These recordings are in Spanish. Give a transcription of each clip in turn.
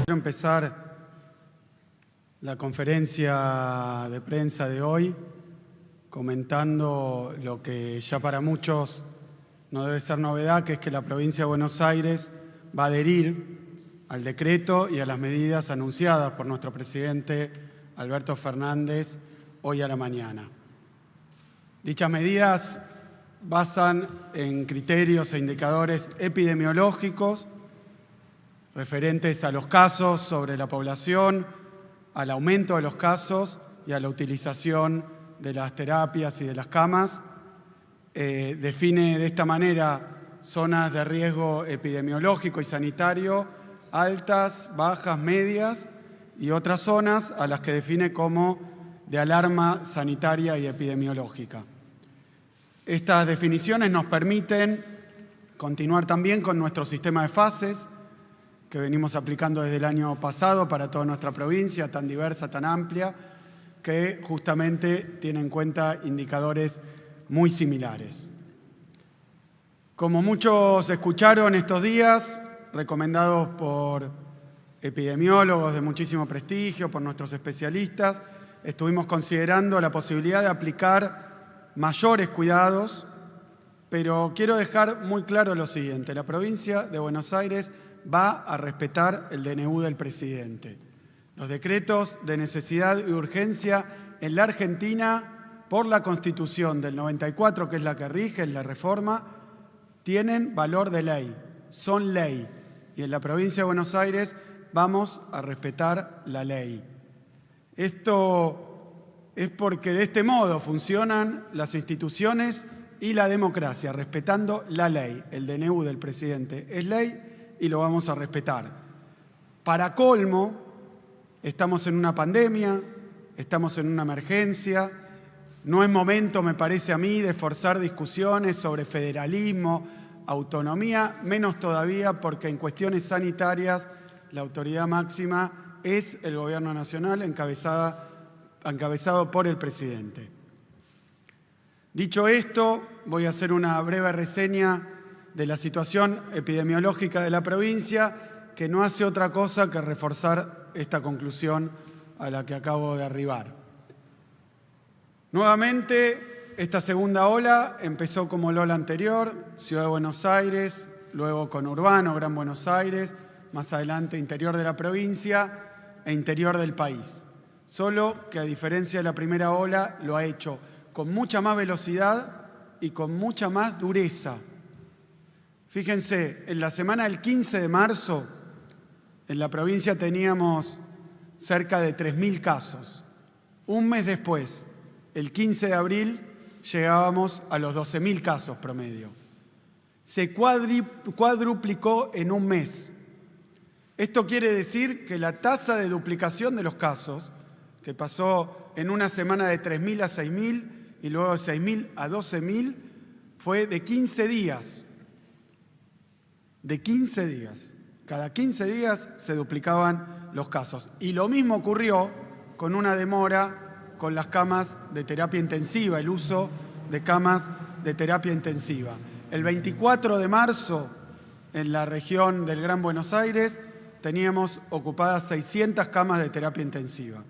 Quiero empezar la conferencia de prensa de hoy comentando lo que ya para muchos no debe ser novedad, que es que la provincia de Buenos Aires va a adherir al decreto y a las medidas anunciadas por nuestro presidente Alberto Fernández hoy a la mañana. Dichas medidas basan en criterios e indicadores epidemiológicos referentes a los casos sobre la población, al aumento de los casos y a la utilización de las terapias y de las camas. Define de esta manera zonas de riesgo epidemiológico y sanitario altas, bajas, medias y otras zonas a las que define como de alarma sanitaria y epidemiológica. Estas definiciones nos permiten continuar también con nuestro sistema de fases que venimos aplicando desde el año pasado para toda nuestra provincia, tan diversa, tan amplia, que justamente tiene en cuenta indicadores muy similares. Como muchos escucharon estos días, recomendados por epidemiólogos de muchísimo prestigio, por nuestros especialistas, estuvimos considerando la posibilidad de aplicar mayores cuidados, pero quiero dejar muy claro lo siguiente: la provincia de Buenos Aires va a respetar el DNU del presidente. Los decretos de necesidad y urgencia en la Argentina, por la Constitución del 94, que es la que rige en la reforma, tienen valor de ley, son ley. Y en la provincia de Buenos Aires vamos a respetar la ley. Esto es porque de este modo funcionan las instituciones y la democracia, respetando la ley. El DNU del presidente es ley y lo vamos a respetar. Para colmo, estamos en una pandemia, estamos en una emergencia. No es momento, me parece a mí, de forzar discusiones sobre federalismo, autonomía, menos todavía porque en cuestiones sanitarias la autoridad máxima es el Gobierno Nacional encabezado por el presidente. Dicho esto, voy a hacer una breve reseña de la situación epidemiológica de la provincia, que no hace otra cosa que reforzar esta conclusión a la que acabo de arribar. Nuevamente, esta segunda ola empezó como la ola anterior, Ciudad de Buenos Aires, luego conurbano, Gran Buenos Aires, más adelante interior de la provincia e interior del país. Solo que a diferencia de la primera ola, lo ha hecho con mucha más velocidad y con mucha más dureza. Fíjense, en la semana del 15 de marzo, en la provincia teníamos cerca de 3.000 casos. Un mes después, el 15 de abril, llegábamos a los 12.000 casos promedio. Se cuadruplicó en un mes. Esto quiere decir que la tasa de duplicación de los casos, que pasó en una semana de 3.000 a 6.000 y luego de 6.000 a 12.000, fue de 15 días. De 15 días. Cada 15 días se duplicaban los casos. Y lo mismo ocurrió con una demora con las camas de terapia intensiva, el uso de camas de terapia intensiva. El 24 de marzo, en la región del Gran Buenos Aires, teníamos ocupadas 600 camas de terapia intensiva.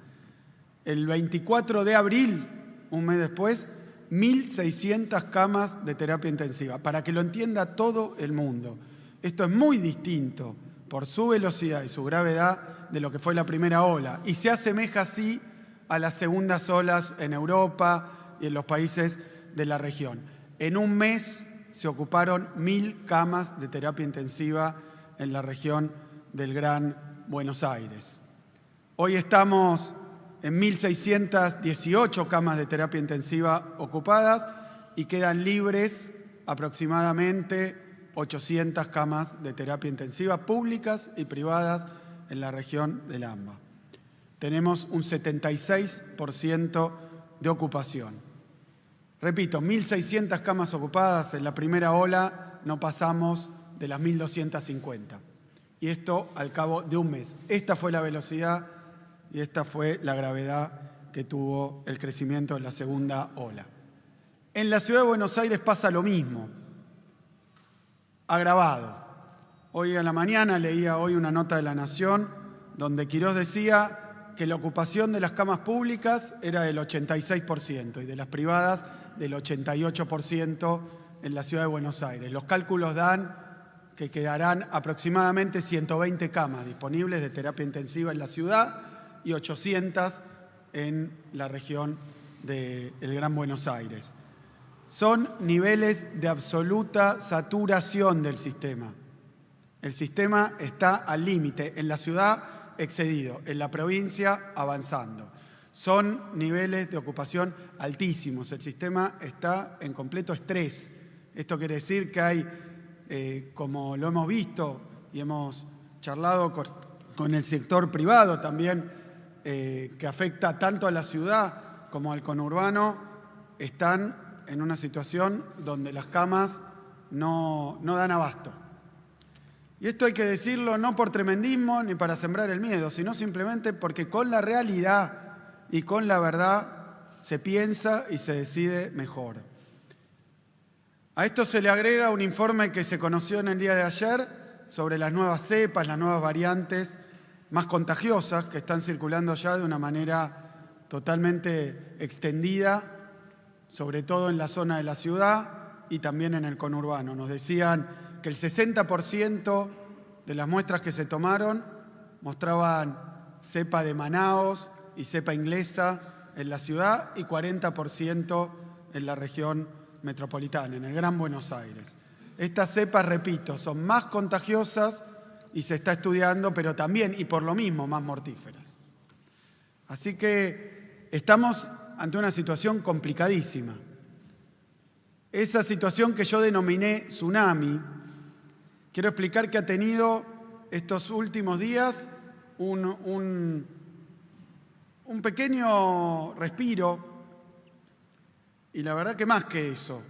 El 24 de abril, un mes después, 1.600 camas de terapia intensiva, para que lo entienda todo el mundo. Esto es muy distinto por su velocidad y su gravedad de lo que fue la primera ola y se asemeja así a las segundas olas en Europa y en los países de la región. En un mes se ocuparon 1.000 camas de terapia intensiva en la región del Gran Buenos Aires. Hoy estamos en 1.618 camas de terapia intensiva ocupadas y quedan libres aproximadamente 800 camas de terapia intensiva públicas y privadas en la región del AMBA. Tenemos un 76% de ocupación. Repito, 1.600 camas ocupadas. En la primera ola no pasamos de las 1.250. Y esto al cabo de un mes. Esta fue la velocidad y esta fue la gravedad que tuvo el crecimiento de la segunda ola. En la Ciudad de Buenos Aires pasa lo mismo, agravado. Hoy a la mañana leía una nota de La Nación donde Quirós decía que la ocupación de las camas públicas era del 86% y de las privadas del 88% en la ciudad de Buenos Aires. Los cálculos dan que quedarán aproximadamente 120 camas disponibles de terapia intensiva en la ciudad y 800 en la región del Gran Buenos Aires. Son niveles de absoluta saturación del sistema. El sistema está al límite, en la ciudad excedido, en la provincia avanzando. Son niveles de ocupación altísimos. El sistema está en completo estrés. Esto quiere decir que hay, como lo hemos visto y hemos charlado con el sector privado también, que afecta tanto a la ciudad como al conurbano, están en una situación donde las camas no dan abasto. Y esto hay que decirlo no por tremendismo ni para sembrar el miedo, sino simplemente porque con la realidad y con la verdad se piensa y se decide mejor. A esto se le agrega un informe que se conoció en el día de ayer sobre las nuevas cepas, las nuevas variantes más contagiosas que están circulando ya de una manera totalmente extendida, sobre todo en la zona de la ciudad y también en el conurbano. Nos decían que el 60% de las muestras que se tomaron mostraban cepa de Manaos y cepa inglesa en la ciudad y 40% en la región metropolitana, en el Gran Buenos Aires. Estas cepas, repito, son más contagiosas y se está estudiando, pero también, y por lo mismo, más mortíferas. Así que estamos ante una situación complicadísima. Esa situación que yo denominé tsunami, quiero explicar que ha tenido estos últimos días un pequeño respiro, y la verdad que más que eso,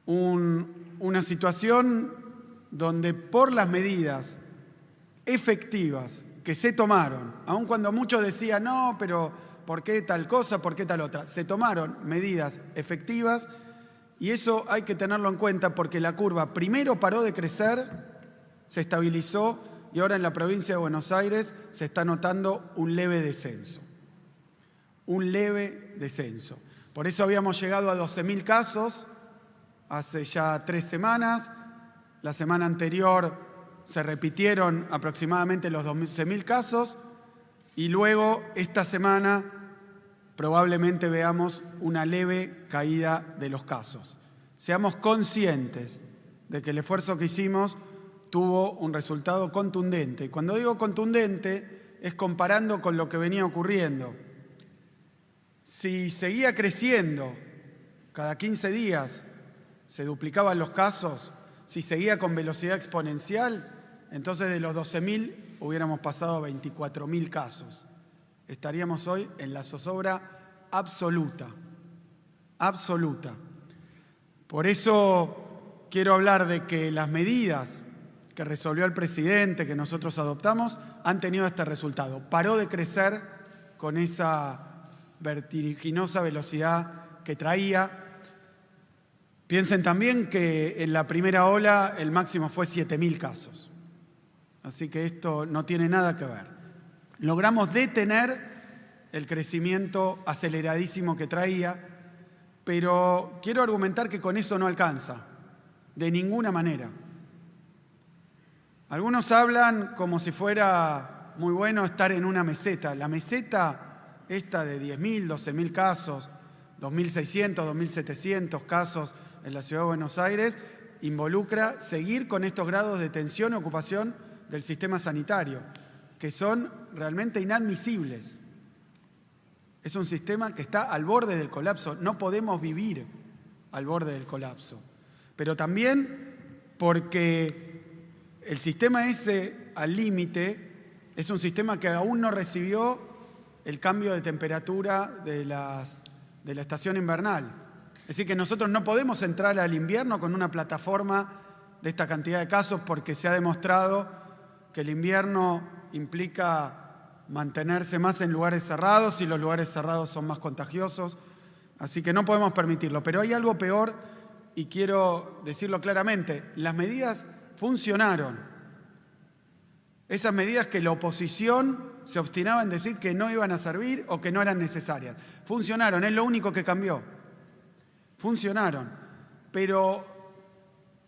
una situación donde por las medidas efectivas que se tomaron, aun cuando muchos decían, no, pero ¿por qué tal cosa, por qué tal otra? Se tomaron medidas efectivas y eso hay que tenerlo en cuenta porque la curva primero paró de crecer, se estabilizó y ahora en la provincia de Buenos Aires se está notando un leve descenso. Un leve descenso. Por eso habíamos llegado a 12.000 casos hace ya 3 semanas. La semana anterior se repitieron aproximadamente los 12.000 casos y luego esta semana probablemente veamos una leve caída de los casos. Seamos conscientes de que el esfuerzo que hicimos tuvo un resultado contundente. Y cuando digo contundente es comparando con lo que venía ocurriendo. Si seguía creciendo, cada 15 días se duplicaban los casos, si seguía con velocidad exponencial, entonces de los 12.000 hubiéramos pasado a 24.000 casos. Estaríamos hoy en la zozobra absoluta, absoluta. Por eso quiero hablar de que las medidas que resolvió el presidente, que nosotros adoptamos, han tenido este resultado. Paró de crecer con esa vertiginosa velocidad que traía. Piensen también que en la primera ola el máximo fue 7.000 casos. Así que esto no tiene nada que ver. Logramos detener el crecimiento aceleradísimo que traía, pero quiero argumentar que con eso no alcanza, de ninguna manera. Algunos hablan como si fuera muy bueno estar en una meseta. La meseta esta de 10.000, 12.000 casos, 2.600, 2.700 casos en la Ciudad de Buenos Aires, involucra seguir con estos grados de tensión y ocupación del sistema sanitario, que son realmente inadmisibles. Es un sistema que está al borde del colapso. No podemos vivir al borde del colapso. Pero también porque el sistema ese al límite es un sistema que aún no recibió el cambio de temperatura de la estación invernal. Es decir, que nosotros no podemos entrar al invierno con una plataforma de esta cantidad de casos porque se ha demostrado que el invierno implica mantenerse más en lugares cerrados y los lugares cerrados son más contagiosos. Así que no podemos permitirlo. Pero hay algo peor y quiero decirlo claramente. Las medidas funcionaron. Esas medidas que la oposición se obstinaba en decir que no iban a servir o que no eran necesarias. Funcionaron, es lo único que cambió. Funcionaron, pero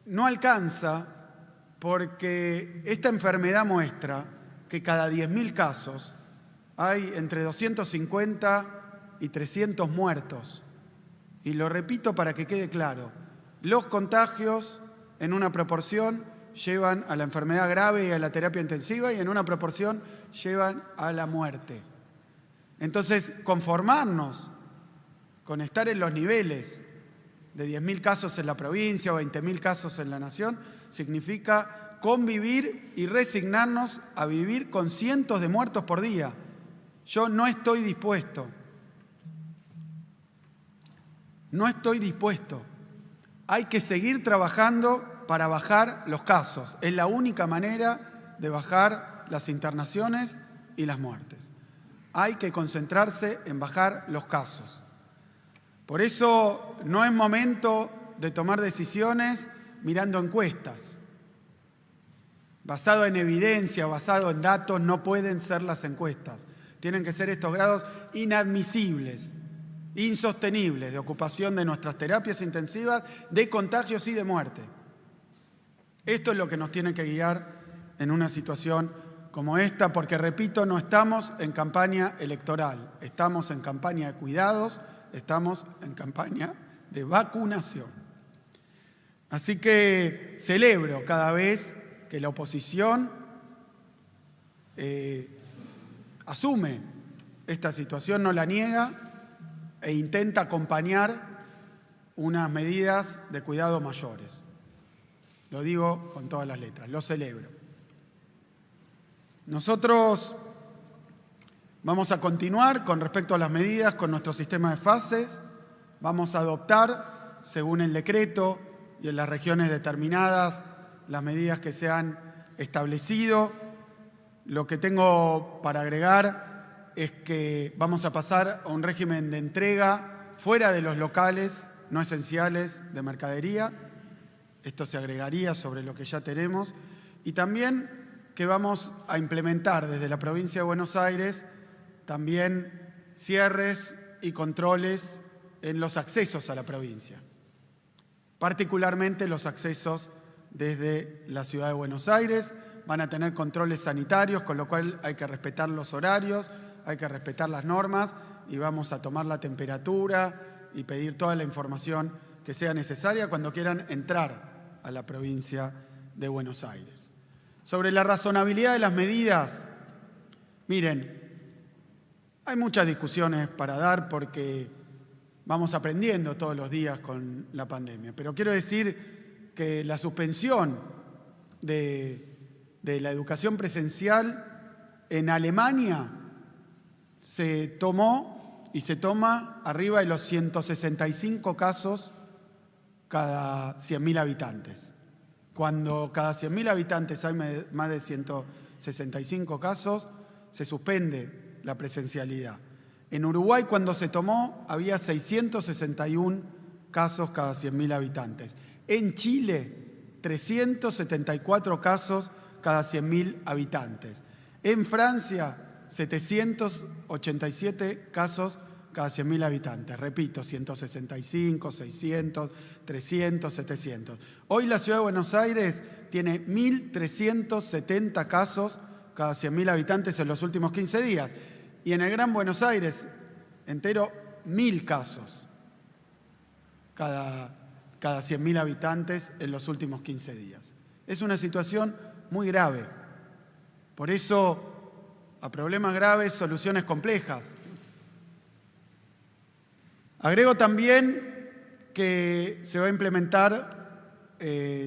no alcanza porque esta enfermedad muestra que cada 10.000 casos hay entre 250 y 300 muertos. Y lo repito para que quede claro, los contagios en una proporción llevan a la enfermedad grave y a la terapia intensiva y en una proporción llevan a la muerte. Entonces, conformarnos con estar en los niveles de 10.000 casos en la provincia o 20.000 casos en la nación significa convivir y resignarnos a vivir con cientos de muertos por día. Yo no estoy dispuesto. No estoy dispuesto. Hay que seguir trabajando para bajar los casos. Es la única manera de bajar las internaciones y las muertes. Hay que concentrarse en bajar los casos. Por eso no es momento de tomar decisiones mirando encuestas. Basado en evidencia, basado en datos, no pueden ser las encuestas. Tienen que ser estos grados inadmisibles, insostenibles de ocupación de nuestras terapias intensivas, de contagios y de muerte. Esto es lo que nos tiene que guiar en una situación como esta, porque, repito, no estamos en campaña electoral, estamos en campaña de cuidados, estamos en campaña de vacunación. Así que celebro cada vez que la oposición asume esta situación, no la niega e intenta acompañar unas medidas de cuidado mayores. Lo digo con todas las letras, lo celebro. Nosotros vamos a continuar con respecto a las medidas con nuestro sistema de fases, vamos a adoptar, según el decreto y en las regiones determinadas, las medidas que se han establecido. Lo que tengo para agregar es que vamos a pasar a un régimen de entrega fuera de los locales no esenciales de mercadería. Esto se agregaría sobre lo que ya tenemos. Y también que vamos a implementar desde la provincia de Buenos Aires también cierres y controles en los accesos a la provincia, particularmente los accesos desde la ciudad de Buenos Aires. Van a tener controles sanitarios, con lo cual hay que respetar los horarios, hay que respetar las normas y vamos a tomar la temperatura y pedir toda la información que sea necesaria cuando quieran entrar a la provincia de Buenos Aires. Sobre la razonabilidad de las medidas, miren, hay muchas discusiones para dar porque vamos aprendiendo todos los días con la pandemia, pero quiero decir que la suspensión de la educación presencial en Alemania se tomó y se toma arriba de los 165 casos cada 100.000 habitantes. Cuando cada 100.000 habitantes hay más de 165 casos, se suspende la presencialidad. En Uruguay, cuando se tomó, había 661 casos cada 100.000 habitantes. En Chile, 374 casos cada 100.000 habitantes. En Francia, 787 casos cada 100.000 habitantes. Repito, 165, 600, 300, 700. Hoy la Ciudad de Buenos Aires tiene 1.370 casos cada 100.000 habitantes en los últimos 15 días. Y en el Gran Buenos Aires entero, 1.000 casos cada 100.000 habitantes en los últimos 15 días. Es una situación muy grave. Por eso, a problemas graves, soluciones complejas. Agrego también que se va a implementar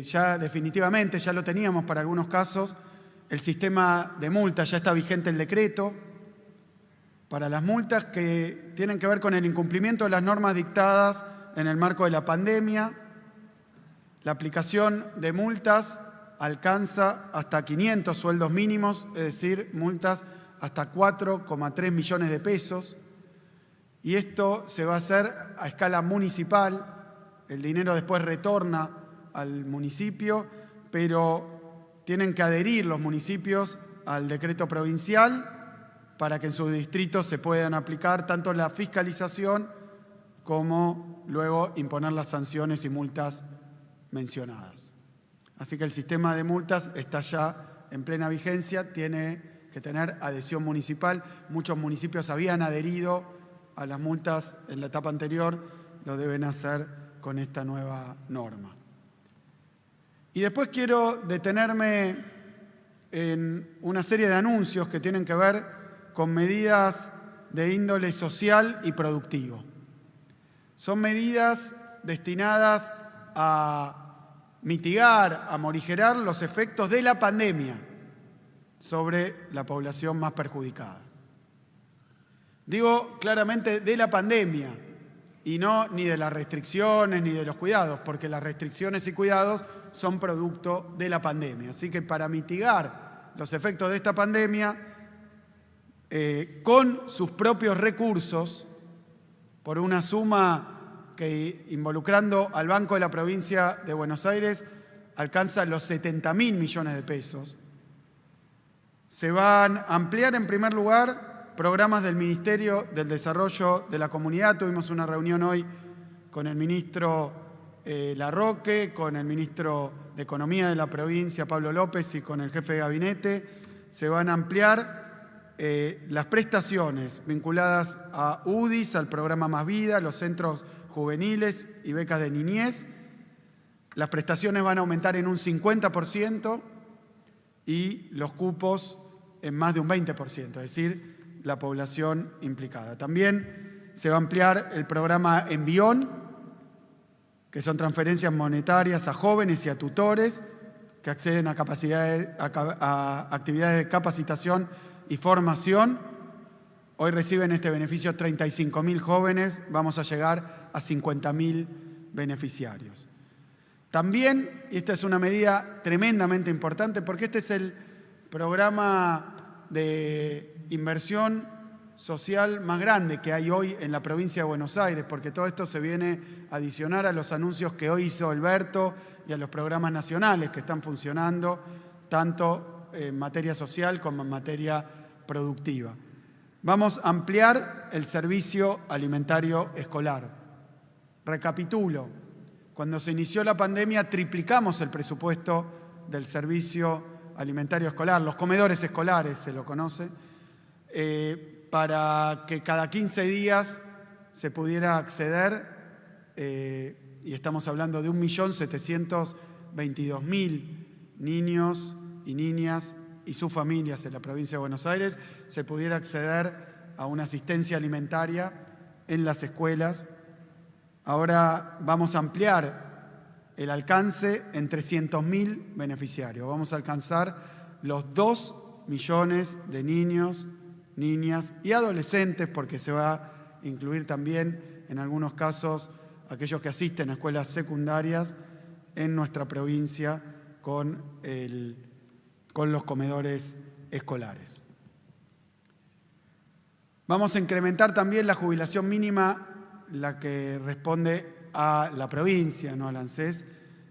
ya definitivamente, ya lo teníamos para algunos casos, el sistema de multas, ya está vigente el decreto, para las multas que tienen que ver con el incumplimiento de las normas dictadas en el marco de la pandemia. La aplicación de multas alcanza hasta 500 sueldos mínimos, es decir, multas hasta 4,3 millones de pesos. Y esto se va a hacer a escala municipal. El dinero después retorna al municipio, pero tienen que adherir los municipios al decreto provincial para que en sus distritos se puedan aplicar tanto la fiscalización como luego imponer las sanciones y multas mencionadas. Así que el sistema de multas está ya en plena vigencia, tiene que tener adhesión municipal. Muchos municipios habían adherido a las multas en la etapa anterior, lo deben hacer con esta nueva norma. Y después quiero detenerme en una serie de anuncios que tienen que ver con medidas de índole social y productivo. Son medidas destinadas a mitigar, a morigerar los efectos de la pandemia sobre la población más perjudicada. Digo claramente de la pandemia y no ni de las restricciones ni de los cuidados, porque las restricciones y cuidados son producto de la pandemia. Así que para mitigar los efectos de esta pandemia, con sus propios recursos, por una suma que, involucrando al Banco de la Provincia de Buenos Aires, alcanza los 70.000 millones de pesos. Se van a ampliar, en primer lugar, programas del Ministerio del Desarrollo de la Comunidad. Tuvimos una reunión hoy con el ministro Larroque, con el ministro de Economía de la provincia, Pablo López, y con el jefe de gabinete. Se van a ampliar las prestaciones vinculadas a UDIs, al programa Más Vida, los centros juveniles y becas de niñez. Las prestaciones van a aumentar en un 50% y los cupos en más de un 20%, es decir, la población implicada. También se va a ampliar el programa Envión, que son transferencias monetarias a jóvenes y a tutores que acceden a actividades de capacitación y formación. Hoy reciben este beneficio 35.000 jóvenes, vamos a llegar a 50.000 beneficiarios. También, y esta es una medida tremendamente importante, porque este es el programa de inversión social más grande que hay hoy en la provincia de Buenos Aires, porque todo esto se viene a adicionar a los anuncios que hoy hizo Alberto y a los programas nacionales que están funcionando, tanto en materia social como en materia productiva. Vamos a ampliar el servicio alimentario escolar. Recapitulo, cuando se inició la pandemia triplicamos el presupuesto del servicio alimentario escolar, los comedores escolares se lo conoce, para que cada 15 días se pudiera acceder, y estamos hablando de 1.722.000 niños y niñas y sus familias en la provincia de Buenos Aires, se pudiera acceder a una asistencia alimentaria en las escuelas. Ahora vamos a ampliar el alcance en 300.000 beneficiarios. Vamos a alcanzar los 2 millones de niños, niñas y adolescentes, porque se va a incluir también, en algunos casos, aquellos que asisten a escuelas secundarias en nuestra provincia con los comedores escolares. Vamos a incrementar también la jubilación mínima, la que responde a la provincia, no al ANSES,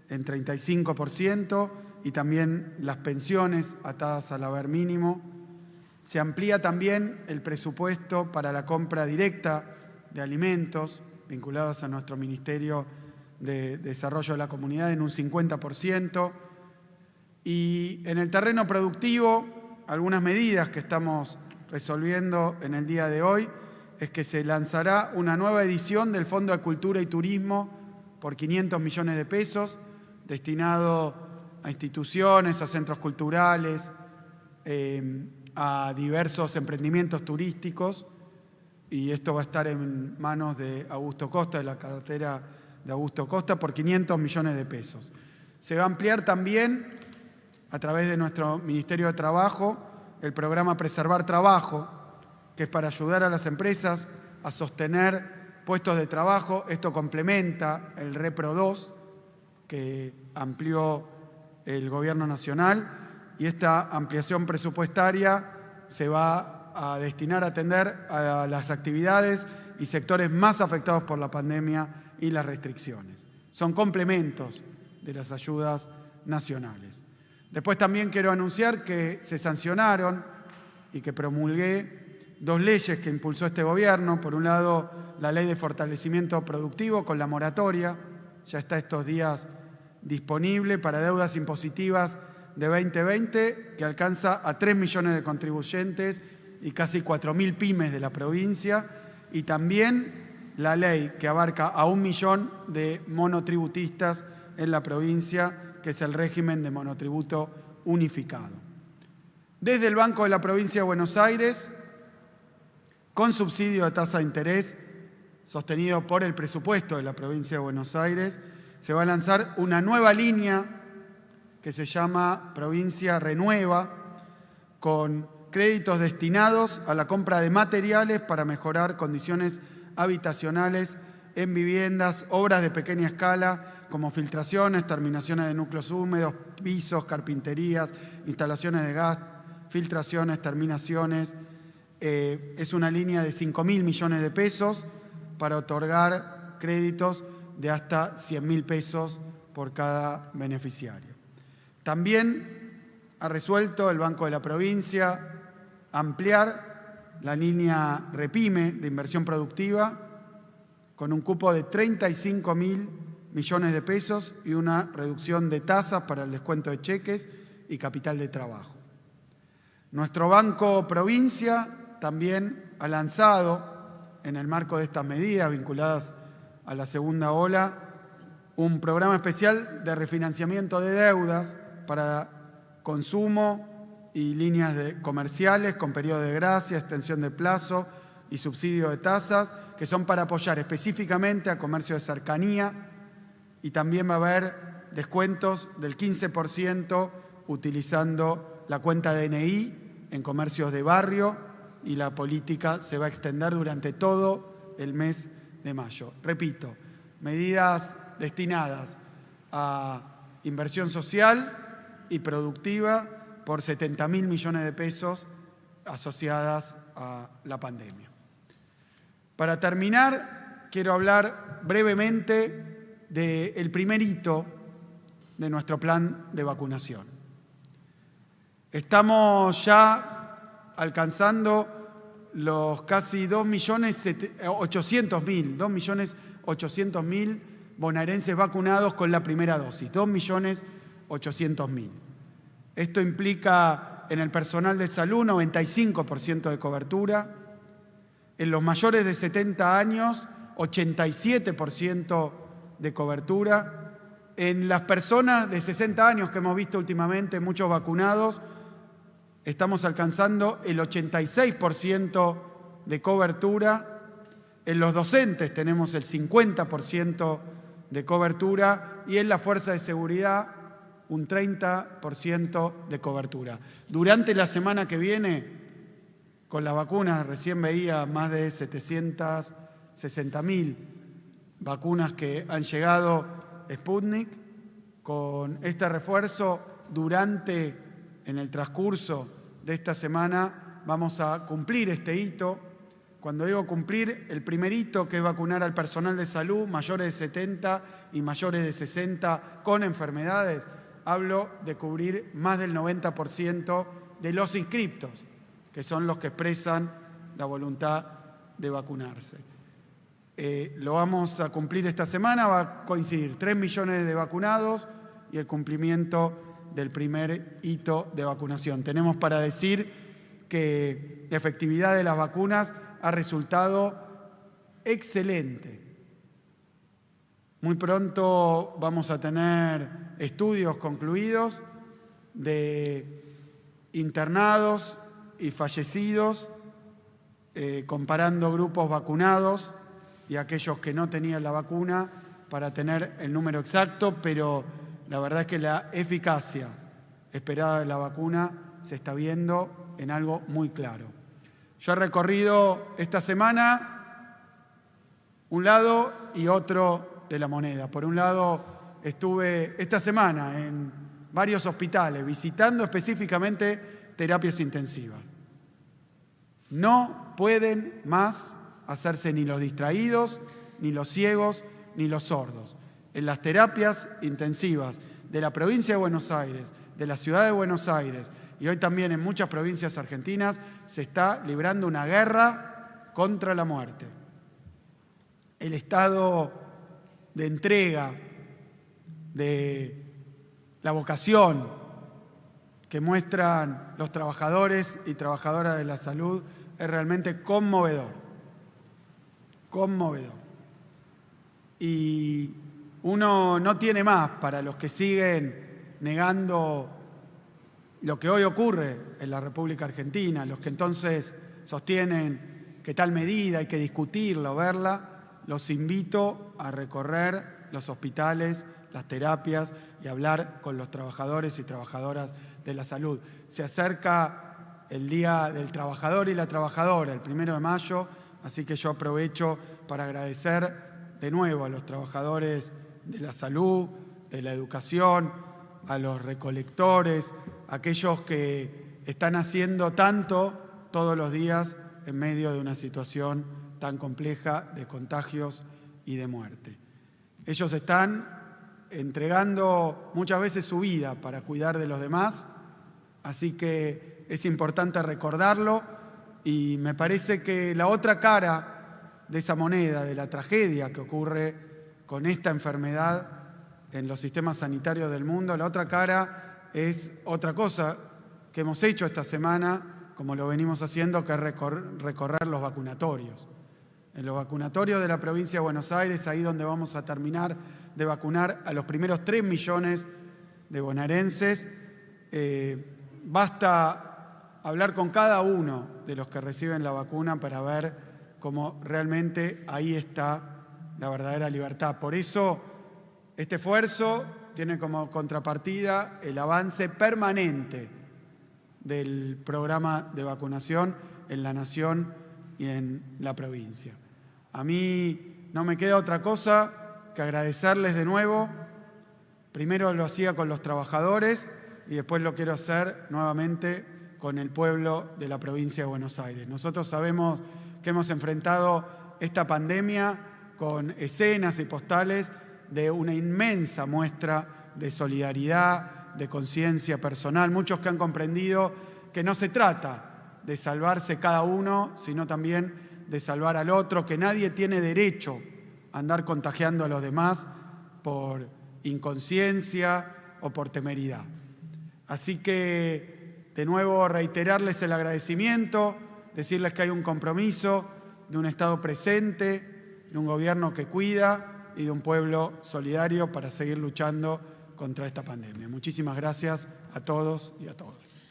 en 35%, y también las pensiones atadas al haber mínimo. Se amplía también el presupuesto para la compra directa de alimentos vinculados a nuestro Ministerio de Desarrollo de la Comunidad en un 50%. Y en el terreno productivo, algunas medidas que estamos resolviendo en el día de hoy es que se lanzará una nueva edición del Fondo de Cultura y Turismo por 500 millones de pesos, destinado a instituciones, a centros culturales, a diversos emprendimientos turísticos, y esto va a estar en manos de Augusto Costa, de la cartera de Augusto Costa, por 500 millones de pesos. Se va a ampliar también, a través de nuestro Ministerio de Trabajo, el programa Preservar Trabajo, que es para ayudar a las empresas a sostener puestos de trabajo. Esto complementa el Repro 2, que amplió el Gobierno Nacional, y esta ampliación presupuestaria se va a destinar a atender a las actividades y sectores más afectados por la pandemia y las restricciones. Son complementos de las ayudas nacionales. Después también quiero anunciar que se sancionaron y que promulgué 2 leyes que impulsó este gobierno. Por un lado, la Ley de Fortalecimiento Productivo con la moratoria, ya está estos días disponible para deudas impositivas de 2020, que alcanza a 3 millones de contribuyentes y casi 4.000 pymes de la provincia, y también la ley que abarca a 1 millón de monotributistas en la provincia, que es el régimen de monotributo unificado. Desde el Banco de la Provincia de Buenos Aires, con subsidio de tasa de interés sostenido por el presupuesto de la Provincia de Buenos Aires, se va a lanzar una nueva línea que se llama Provincia Renueva, con créditos destinados a la compra de materiales para mejorar condiciones habitacionales en viviendas, obras de pequeña escala, como filtraciones, terminaciones de núcleos húmedos, pisos, carpinterías, instalaciones de gas, filtraciones, terminaciones. Es una línea de 5.000 millones de pesos para otorgar créditos de hasta 100.000 pesos por cada beneficiario. También ha resuelto el Banco de la Provincia ampliar la línea Repyme de inversión productiva con un cupo de 35.000 millones de pesos y una reducción de tasas para el descuento de cheques y capital de trabajo. Nuestro Banco Provincia también ha lanzado, en el marco de estas medidas vinculadas a la segunda ola, un programa especial de refinanciamiento de deudas para consumo y líneas comerciales con periodo de gracia, extensión de plazo y subsidio de tasas, que son para apoyar específicamente a comercio de cercanía, y también va a haber descuentos del 15% utilizando la cuenta DNI en comercios de barrio, y la política se va a extender durante todo el mes de mayo. Repito, medidas destinadas a inversión social y productiva por 70.000 millones de pesos asociadas a la pandemia. Para terminar, quiero hablar brevemente del primer hito de nuestro plan de vacunación. Estamos ya alcanzando los casi 2.800.000 bonaerenses vacunados con la primera dosis, 2.800.000. Esto implica en el personal de salud 95% de cobertura, en los mayores de 70 años 87% de cobertura, en las personas de 60 años que hemos visto últimamente muchos vacunados, estamos alcanzando el 86% de cobertura. En los docentes tenemos el 50% de cobertura y en la fuerza de seguridad un 30% de cobertura. Durante la semana que viene, con la vacuna, recién veía más de 760.000 vacunas que han llegado Sputnik. Con este refuerzo, en el transcurso de esta semana, vamos a cumplir este hito. Cuando digo cumplir, el primer hito, que es vacunar al personal de salud mayores de 70 y mayores de 60 con enfermedades, hablo de cubrir más del 90% de los inscriptos, que son los que expresan la voluntad de vacunarse. Lo vamos a cumplir esta semana, va a coincidir 3 millones de vacunados y el cumplimiento del primer hito de vacunación. Tenemos para decir que la efectividad de las vacunas ha resultado excelente. Muy pronto vamos a tener estudios concluidos de internados y fallecidos, comparando grupos vacunados y aquellos que no tenían la vacuna para tener el número exacto, pero la verdad es que la eficacia esperada de la vacuna se está viendo en algo muy claro. Yo he recorrido esta semana un lado y otro de la moneda. Por un lado, estuve esta semana en varios hospitales visitando específicamente terapias intensivas. No pueden más hacerse ni los distraídos, ni los ciegos, ni los sordos. En las terapias intensivas de la provincia de Buenos Aires, de la ciudad de Buenos Aires y hoy también en muchas provincias argentinas se está librando una guerra contra la muerte. El estado de entrega, de la vocación que muestran los trabajadores y trabajadoras de la salud es realmente conmovedor. Conmovedor. Y uno no tiene más para los que siguen negando lo que hoy ocurre en la República Argentina, los que entonces sostienen que tal medida hay que discutirla o verla. Los invito a recorrer los hospitales, las terapias y hablar con los trabajadores y trabajadoras de la salud. Se acerca el Día del Trabajador y la Trabajadora, el 1 de mayo, así que yo aprovecho para agradecer de nuevo a los trabajadores de la salud, de la educación, a los recolectores, a aquellos que están haciendo tanto todos los días en medio de una situación tan compleja de contagios y de muerte. Ellos están entregando muchas veces su vida para cuidar de los demás, así que es importante recordarlo y me parece que la otra cara de esa moneda, de la tragedia que ocurre con esta enfermedad en los sistemas sanitarios del mundo, la otra cara es otra cosa que hemos hecho esta semana, como lo venimos haciendo, que es recorrer los vacunatorios. En los vacunatorios de la provincia de Buenos Aires, ahí donde vamos a terminar de vacunar a los primeros 3 millones de bonaerenses. Basta hablar con cada uno de los que reciben la vacuna para ver cómo realmente ahí está la verdadera libertad. Por eso, este esfuerzo tiene como contrapartida el avance permanente del programa de vacunación en la Nación y en la provincia. A mí no me queda otra cosa que agradecerles de nuevo. Primero lo hacía con los trabajadores y después lo quiero hacer nuevamente con el pueblo de la provincia de Buenos Aires. Nosotros sabemos que hemos enfrentado esta pandemia con escenas y postales de una inmensa muestra de solidaridad, de conciencia personal. Muchos que han comprendido que no se trata de salvarse cada uno, sino también de salvar al otro, que nadie tiene derecho a andar contagiando a los demás por inconsciencia o por temeridad. Así que, de nuevo, reiterarles el agradecimiento, decirles que hay un compromiso de un Estado presente, de un gobierno que cuida y de un pueblo solidario para seguir luchando contra esta pandemia. Muchísimas gracias a todos y a todas.